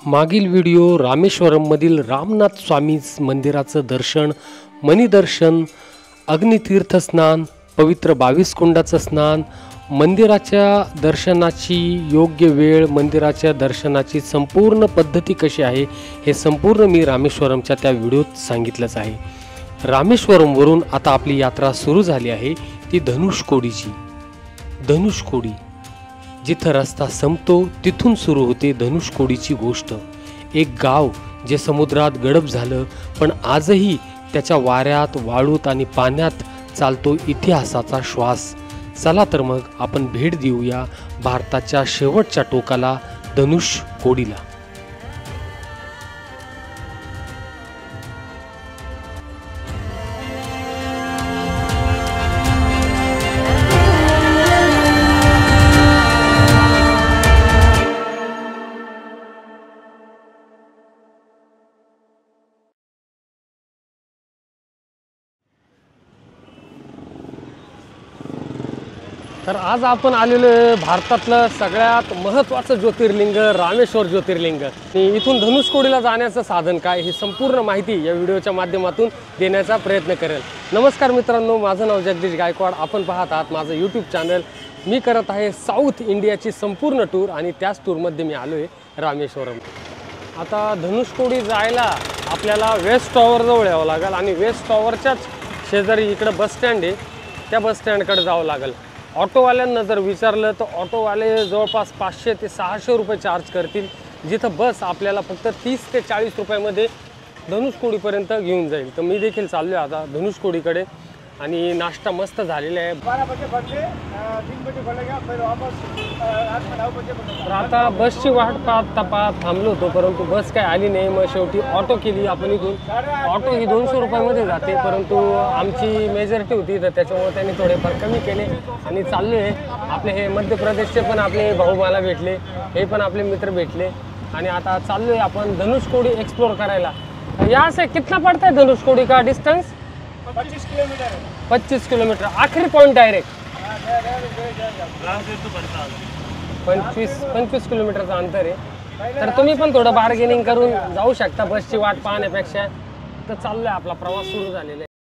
मागील व्हिडिओ रामेश्वरममधील रामनाथ स्वामी मंदिराचं दर्शन, मणिदर्शन, अग्नितीर्थ स्नान, पवित्र 22 कुंडाचं स्नान, मंदिराच्या दर्शनाची योग्य वेळ, मंदिराच्या दर्शनाची संपूर्ण पद्धती कशी आहे हे संपूर्ण मी रामेश्वरमच्या त्या व्हिडिओत सांगितलंच आहे. रामेश्वरमवरून आता आपली यात्रा सुरू झाली आहे ती धनुष्कोडीची. धनुष्कोडी जिथं रस्ता संपतो तिथून सुरू होते धनुष्कोडीची गोष्ट. एक गाव जे समुद्रात गडप झालं पण आजही त्याच्या वाऱ्यात, वाळूत आणि पाण्यात चालतो इतिहासाचा श्वास. चला तर मग आपण भेट देऊया भारताच्या शेवटच्या टोकाला, धनुष्कोडीला. तर आज आपण आलेलो आहे भारतातलं सगळ्यात महत्त्वाचं ज्योतिर्लिंग रामेश्वर ज्योतिर्लिंग. इथून धनुष्कोडीला जाण्याचं साधन काय ही संपूर्ण माहिती या व्हिडिओच्या माध्यमातून देण्याचा प्रयत्न करेल. नमस्कार मित्रांनो, माझं नाव जगदीश गायकवाड. आपण पाहत आहात माझं यूट्यूब चॅनल. मी करत आहे साऊथ इंडियाची संपूर्ण टूर आणि त्याच टूरमध्ये मी आलो आहे रामेश्वरम. आता धनुष्कोडी जायला आपल्याला वेस्ट टॉवरजवळ यावं लागेल आणि वेस्ट टॉवरच्याच शेजारी इकडं बस स्टँड आहे, त्या बस स्टँडकडे जावं लागेल. ऑटोवाल्यांना जर विचारलं तर ऑटोवाले जवळपास 500 ते 600 रुपये चार्ज करतील, जिथं बस आपल्याला फक्त 30 ते 40 रुपयामध्ये धनुष्कोडीपर्यंत घेऊन जाईल. तर मी देखील चाललो आहे आता धनुष्कोडीकडे आणि नाश्ता मस्त झालेला आहे. तर आता बसची वाट पाहत थांबलो होतो, परंतु बस काय आली नाही. मग शेवटी ऑटो केली आपण. इथून ऑटो ही 200 रुपयामध्ये जाते, परंतु आमची मेजॉरिटी होती तर त्याच्यामुळे त्यांनी थोडेफार कमी केले आणि चाललो आहे. आपले हे मध्य प्रदेशचे पण आपले भाऊ मला भेटले, हे पण आपले मित्र भेटले आणि आता चाललो आहे आपण धनुष्कोडी एक्सप्लोर करायला. यहाँ से कितना पड़ता है धनुष्कोडी का डिस्टेंस? 25 किलोमीटर. 25 किलोमीटर. आखिरी पॉइंट डायरेक्ट 25 किलोमीटरचं अंतर आहे. तर तुम्ही पण थोडं बार्गेनिंग करून जाऊ शकता बसची वाट पाहण्यापेक्षा. तर चाललोय, आपला प्रवास सुरू झालेला आहे.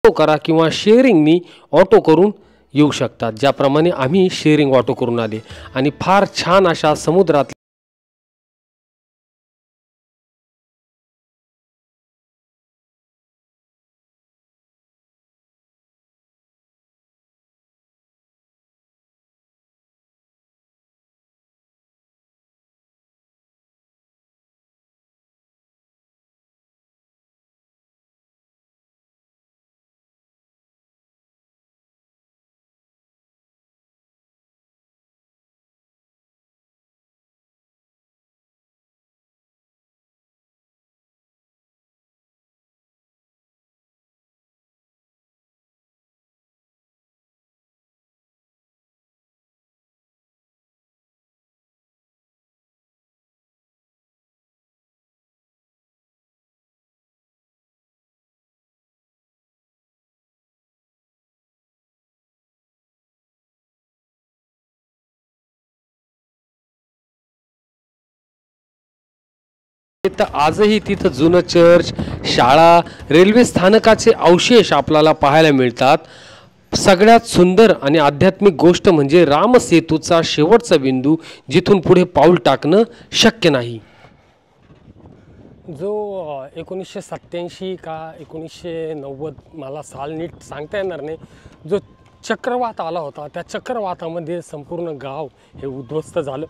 करा किंवा शेअरिंगनी ऑटो करून येऊ शकतात, ज्याप्रमाणे आम्ही शेअरिंग ऑटो करून आले आणि फार छान अशा समुद्रात तर आजही तिथं जुनं चर्च, शाळा, रेल्वे स्थानकाचे अवशेष आपल्याला पाहायला मिळतात. सगळ्यात सुंदर आणि आध्यात्मिक गोष्ट म्हणजे रामसेतूचा शेवटचा बिंदू, जिथून पुढे पाऊल टाकणं शक्य नाही. जो 1987 का 1990, मला साल नीट सांगता येणार नाही, जो चक्रवात आला होता, त्या चक्रवातामध्ये संपूर्ण गाव हे उद्ध्वस्त झालं.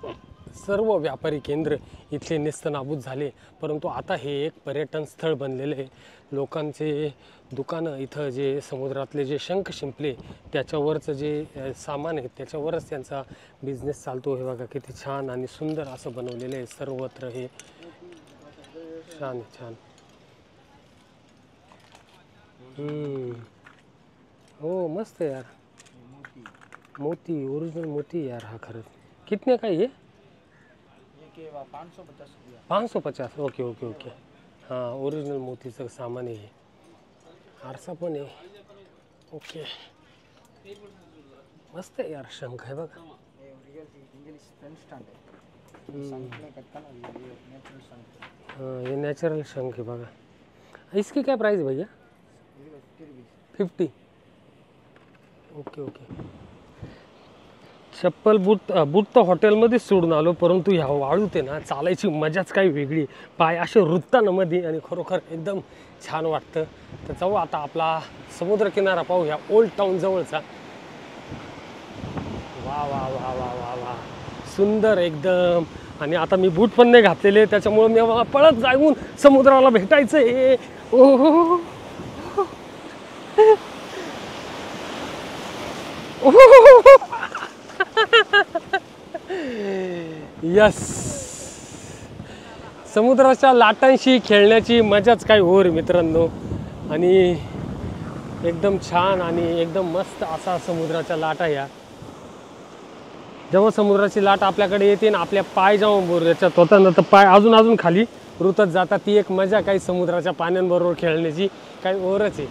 सर्व व्यापारी केंद्र इथले नेस्तनाबूत झाले. परंतु आता हे एक पर्यटन स्थळ बनलेले आहे. लोकांचे दुकानं इथं, जे समुद्रातले जे शंख शिंपले त्याच्यावरचं जे सामान आहे त्याच्यावरच त्यांचा बिझनेस चालतो. हे बघा किती छान आणि सुंदर असं बनवलेलं आहे. सर्वत्र हे छान छान. हो मस्त यार, मोती, ओरिजिनल मोती यार. हा खरंच. कितने का ये? 550. Okay okay okay. हां, ओरिजिनल मोतीचं सामान आहे. आरसा पण आहे. ओके, मस्त आहे यार. शंख आहे बघा. हाँ, ये नेचुरल शंख है बघा. इसकी क्या प्राइस है भैया? 50. Okay okay. चप्पल बूट तर हॉटेलमध्येच सोडून आलो, परंतु ह्या वाळूत आहे ना चालायची मजाच काही वेगळी. पाय असे रुततात ना मध्ये, आणि खरोखर एकदम छान वाटतं. तर जाऊ आता आपला समुद्रकिनारा पाहू ह्या ओल्ड टाउन जवळचा. वा वा वा वा वा वा, सुंदर एकदम. आणि आता मी बूट पण नाही घातलेले, त्याच्यामुळे मी मला पळत जाऊन समुद्राला भेटायचं आहे. ओहो, यस, समुद्राच्या लाटांशी खेळण्याची मजाच काय हो रे मित्रांनो. आणि एकदम छान आणि एकदम मस्त असा समुद्राच्या लाटा. या जेव्हा समुद्राची लाट आपल्याकडे येते ना, आपल्या पाय जेव्हा बोर याच्यात होताना, तर पाय अजून अजून खाली रुतत जातात. ती एक मजा काही समुद्राच्या पाण्यांबरोबर खेळण्याची काही ओरच आहे.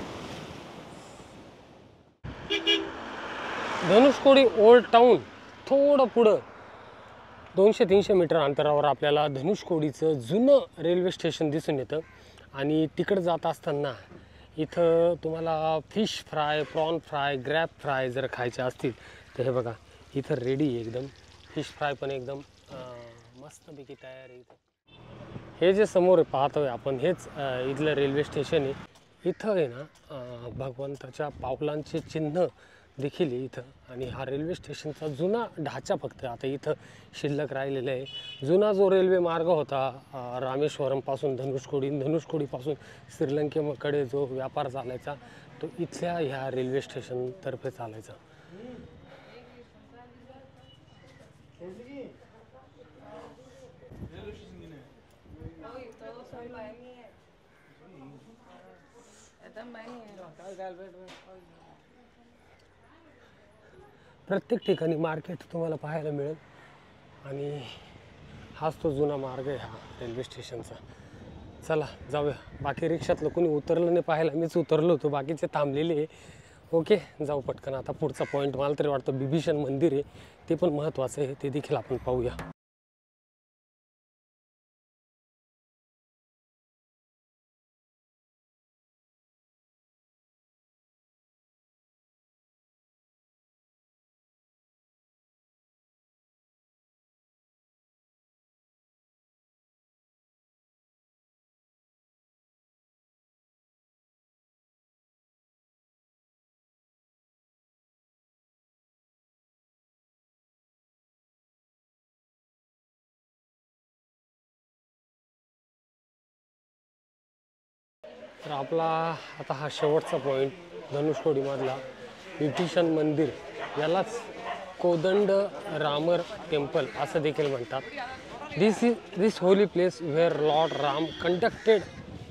धनुषकोडी ओल्ड टाउन थोडं पुढं 200-300 मीटर अंतरावर आपल्याला धनुषकोडीचं जुनं रेल्वे स्टेशन दिसून येतं. आणि तिकडं जात असताना इथं तुम्हाला fish fry, prawn fry, crab fry जर खायचे असतील तर हे बघा इथं रेडी आहे एकदम. फिश फ्राय पण एकदम मस्तपैकी तयार आहे इथं. हे जे समोर पाहतोय आपण, हेच इथलं रेल्वे स्टेशन आहे. इथं आहे ना भगवंताच्या पावलांचे चिन्ह देखील आहे इथं. आणि हा रेल्वे स्टेशनचा जुना ढाचा फक्त आता इथं शिल्लक राहिलेला आहे. जुना जो रेल्वे मार्ग होता रामेश्वरमपासून धनुषकोडी, धनुषकोडीपासून श्रीलंकेकडे जो व्यापार चालायचा, तो इथल्या ह्या रेल्वे स्टेशनतर्फे चालायचा. प्रत्येक ठिकाणी मार्केट तुम्हाला पाहायला मिळेल. आणि हाच तो जुना मार्ग आहे हा रेल्वे स्टेशनचा. चला जाऊया. बाकी रिक्षातलं कोणी उतरलं नाही पाहायला, मीच उतरलो होतो, बाकीचे थांबलेले आहे. ओके, जाऊ पटकन. आता पुढचा पॉईंट मला तरी वाटतं बिभीषण मंदिर आहे, ते पण महत्त्वाचं आहे, ते देखील आपण पाहूया. तर आपला आता हा शेवटचा पॉईंट धनुषकोडीमधला विभीषण मंदिर, यालाच कोदंड रामर टेम्पल असं देखील म्हणतात. This holy place where lord Ram conducted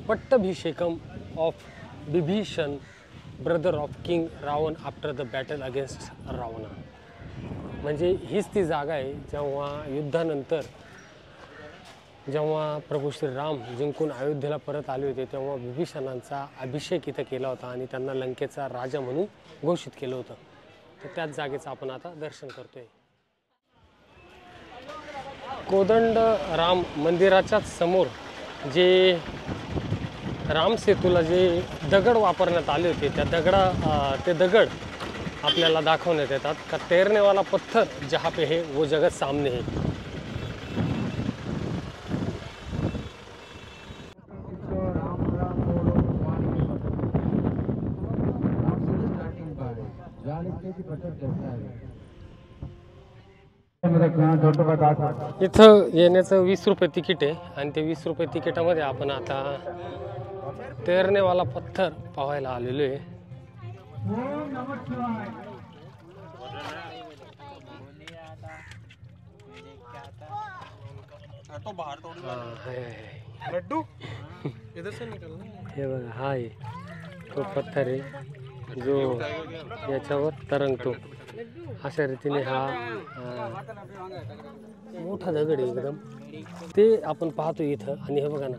pattabhishekam of Vibhishan, brother of king Ravan after the battle against Ravana. म्हणजे हीच ती जागा आहे जेव्हा युद्धानंतर जेव्हा प्रभू श्रीराम जिंकून अयोध्येला परत आले होते, तेव्हा विभीषणांचा अभिषेक इथं केला होता आणि त्यांना लंकेचा राजा म्हणून घोषित केलं होतं. तर त्याच जागेचं आपण आता दर्शन करतोय. कोदंड राम मंदिराच्याच समोर जे राम सेतूला जे दगड वापरण्यात आले होते त्या ते दगड आपल्याला दाखवण्यात येतात का तैरने वाला पत्थर जहाँ पे है वो जगह सामने है। इथं येण्याचं 20 रुपये तिकीट आहे आणि ते 20 रुपये तिकिटामध्ये आपण आता तैरनेवाला पत्थर पाहायला आलेलो आहे। लड्डू इधर से निकलना हे बघा हा आहे तो पत्थर आहे जो याच्यावर तरंगतो। अशा रीतीने हा मोठा दगड आहे एकदम ते आपण पाहतो इथं। आणि हे बघा ना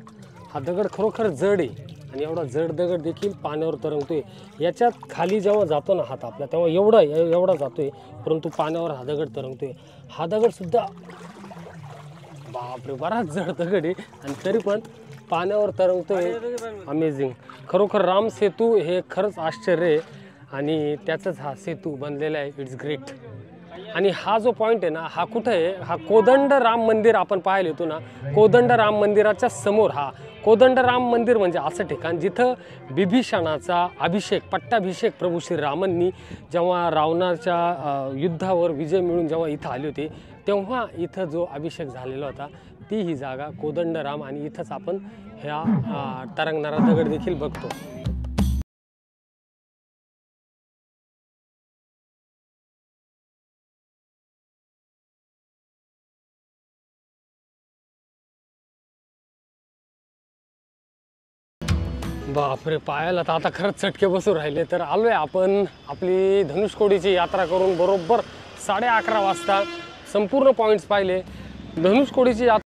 हा दगड खरोखर जड आहे आणि एवढा जड दगड देखील पाण्यावर तरंगतोय। याच्यात खाली जेव्हा जातो ना हात आपला तेव्हा एवढा जातोय परंतु पाण्यावर हा दगड तरंगतोय। हा दगड सुद्धा बापरे बराच जड दगड आहे आणि तरी पण पाण्यावर तरंगतोय। अमेझिंग खरोखर राम सेतू हे खरंच आश्चर्य आहे आणि त्याचाच हा सेतू बनलेला आहे। It's great. आणि हा जो पॉइंट आहे ना हा कुठे आहे हा कोदंड राम मंदिर आपण पाहायला येतो ना कोदंड राम मंदिराच्या समोर हा कोदंड राम मंदिर म्हणजे असं ठिकाण जिथं बिभीषणाचा अभिषेक पट्टाभिषेक प्रभू श्रीरामांनी जेव्हा रावणाच्या युद्धावर विजय मिळून जेव्हा इथं आले होते तेव्हा इथं जो अभिषेक झालेला होता ती ही जागा कोदंड राम आणि इथंच आपण ह्या तरंगणारा दगड देखील बघतो। बापरे पायाला तर आता खरंच चटके बसू राहिले। तर आलोय आपण आपली धनुष्कोडीची यात्रा करून बरोबर 11:30 वाजता संपूर्ण पॉईंट्स पाहिले। धनुष्कोडीची यात्रा